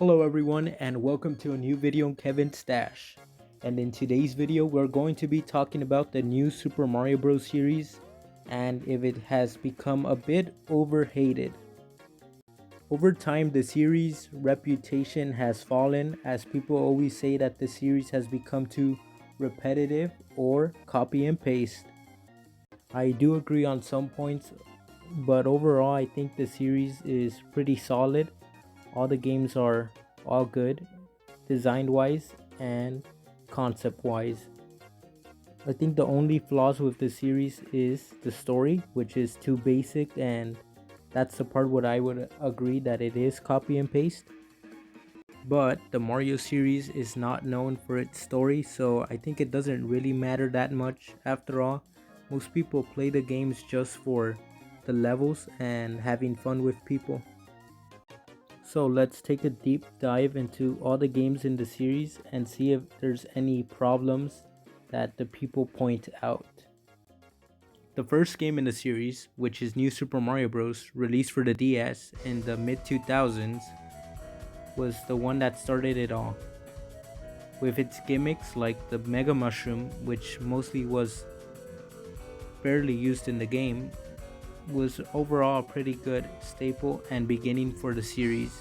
Hello everyone and welcome to a new video on Kevin's Stash. And in today's video we're going to be talking about the new Super Mario Bros. Series and if it has become a bit overhated. Over time the series' reputation has fallen as people always say that the series has become too repetitive or copy and paste. I do agree on some points, but overall I think the series is pretty solid. All the games are all good, design wise and concept wise. I think the only flaws with the series is the story, which is too basic, and that's the part where I would agree that it is copy and paste. But the Mario series is not known for its story, so I think it doesn't really matter that much. After all, most people play the games just for the levels and having fun with people. So let's take a deep dive into all the games in the series and see if there's any problems that the people point out. The first game in the series, which is New Super Mario Bros., released for the DS in the mid-2000s, was the one that started it all. With its gimmicks like the Mega Mushroom, which mostly was barely used in the game, was overall a pretty good staple and beginning for the series,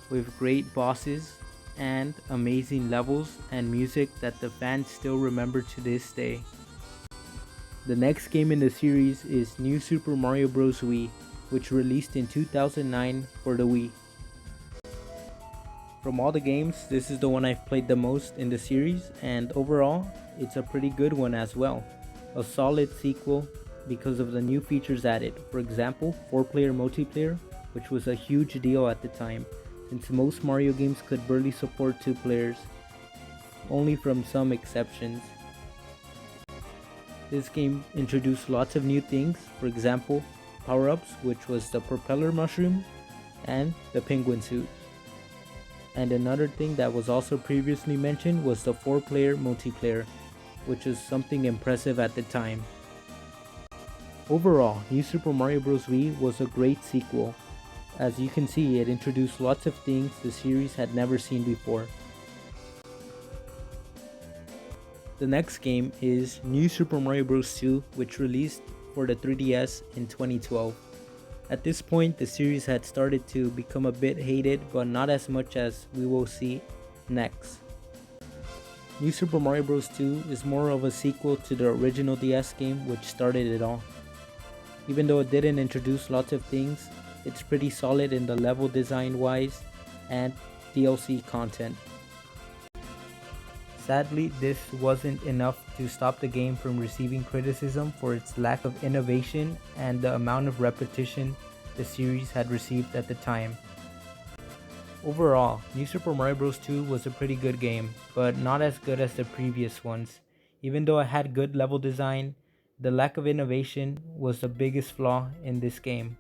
with great bosses and amazing levels and music that the fans still remember to this day. The next game in the series is New Super Mario Bros. Wii, which released in 2009 for the Wii. From all the games, this is the one I've played the most in the series, and overall, it's a pretty good one as well. A solid sequel because of the new features added. For example, 4-player multiplayer, which was a huge deal at the time, since most Mario games could barely support 2 players, only from some exceptions. This game introduced lots of new things, for example, power-ups, which was the propeller mushroom and the penguin suit. And another thing that was also previously mentioned was the 4-player multiplayer, which was something impressive at the time. Overall, New Super Mario Bros. Wii was a great sequel. As you can see, it introduced lots of things the series had never seen before. The next game is New Super Mario Bros. 2, which released for the 3DS in 2012. At this point, the series had started to become a bit hated, but not as much as we will see next. New Super Mario Bros. 2 is more of a sequel to the original DS game, which started it all. Even though it didn't introduce lots of things, it's pretty solid in the level design wise and DLC content. Sadly, this wasn't enough to stop the game from receiving criticism for its lack of innovation and the amount of repetition the series had received at the time. Overall, New Super Mario Bros. 2 was a pretty good game, but not as good as the previous ones. Even though it had good level design, the lack of innovation was the biggest flaw in this game.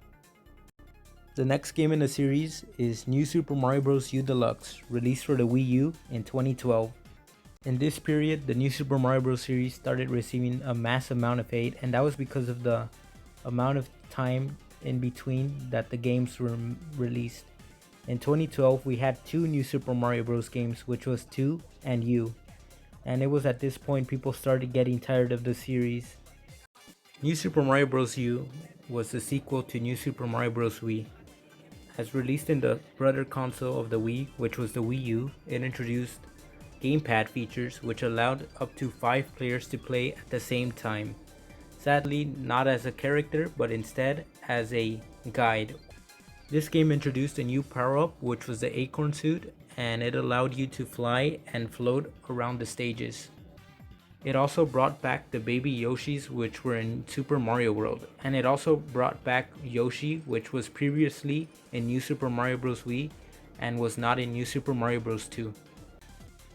The next game in the series is New Super Mario Bros. U Deluxe, released for the Wii U in 2012. In this period, the New Super Mario Bros. Series started receiving a mass amount of hate, and that was because of the amount of time in between that the games were released. In 2012, we had 2 New Super Mario Bros. Games, which was 2 and U. And it was at this point people started getting tired of the series. New Super Mario Bros. U was the sequel to New Super Mario Bros. Wii. As released in the brother console of the Wii, which was the Wii U, it introduced gamepad features which allowed up to 5 players to play at the same time. Sadly, not as a character, but instead as a guide. This game introduced a new power-up, which was the acorn suit, and it allowed you to fly and float around the stages. It also brought back the baby Yoshis, which were in Super Mario World, and it also brought back Yoshi, which was previously in New Super Mario Bros. Wii and was not in New Super Mario Bros. 2.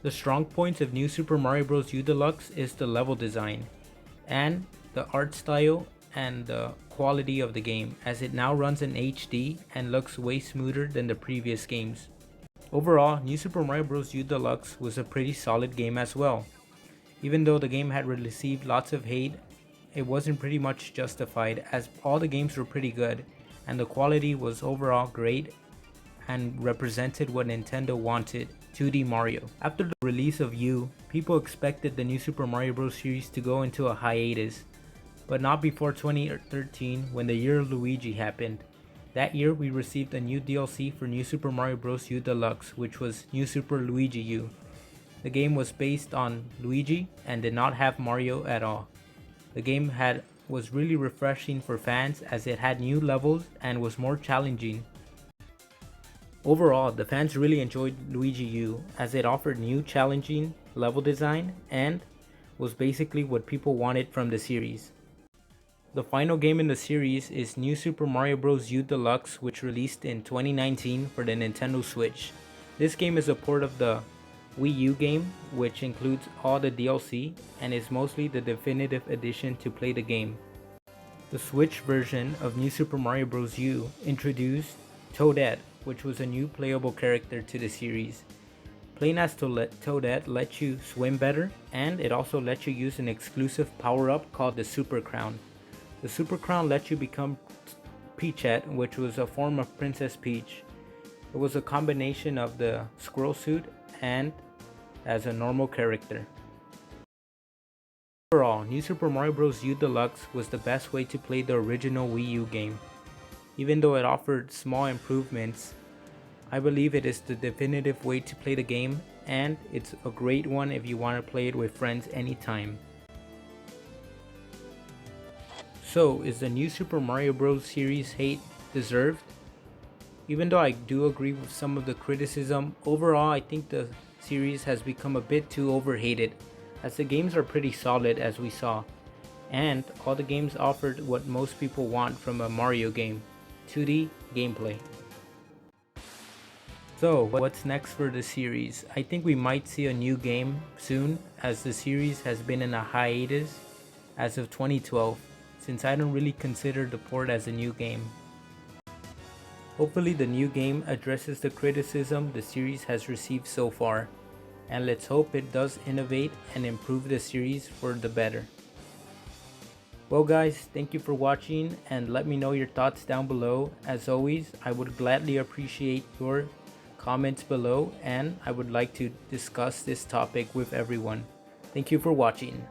The strong points of New Super Mario Bros. U Deluxe is the level design, and the art style and the quality of the game, as it now runs in HD and looks way smoother than the previous games. Overall, New Super Mario Bros. U Deluxe was a pretty solid game as well. Even though the game had received lots of hate, it wasn't pretty much justified as all the games were pretty good and the quality was overall great and represented what Nintendo wanted, 2D Mario. After the release of U, people expected the new Super Mario Bros. Series to go into a hiatus, but not before 2013 when the year of Luigi happened. That year we received a new DLC for New Super Mario Bros. U Deluxe, which was New Super Luigi U. The game was based on Luigi and did not have Mario at all. The game was really refreshing for fans as it had new levels and was more challenging. Overall, the fans really enjoyed Luigi U as it offered new challenging level design and was basically what people wanted from the series. The final game in the series is New Super Mario Bros. U Deluxe, which released in 2019 for the Nintendo Switch. This game is a port of the Wii U game, which includes all the DLC and is mostly the definitive edition to play the game. The Switch version of New Super Mario Bros. U introduced Toadette, which was a new playable character to the series. Playing as Toadette lets you swim better, and it also lets you use an exclusive power-up called the Super Crown. The Super Crown lets you become Peachette, which was a form of Princess Peach. It was a combination of the squirrel suit and as a normal character. Overall, New Super Mario Bros. U Deluxe was the best way to play the original Wii U game. Even though it offered small improvements, I believe it is the definitive way to play the game, and it's a great one if you want to play it with friends anytime. So, is the new Super Mario Bros. Series hate deserved? Even though I do agree with some of the criticism, overall I think the series has become a bit too overhated, as the games are pretty solid as we saw, and all the games offered what most people want from a Mario game, 2D gameplay. So, what's next for the series? I think we might see a new game soon, as the series has been in a hiatus as of 2012, since I don't really consider the port as a new game. Hopefully the new game addresses the criticism the series has received so far, and let's hope it does innovate and improve the series for the better. Well guys, thank you for watching, and let me know your thoughts down below. As always, I would gladly appreciate your comments below, and I would like to discuss this topic with everyone. Thank you for watching.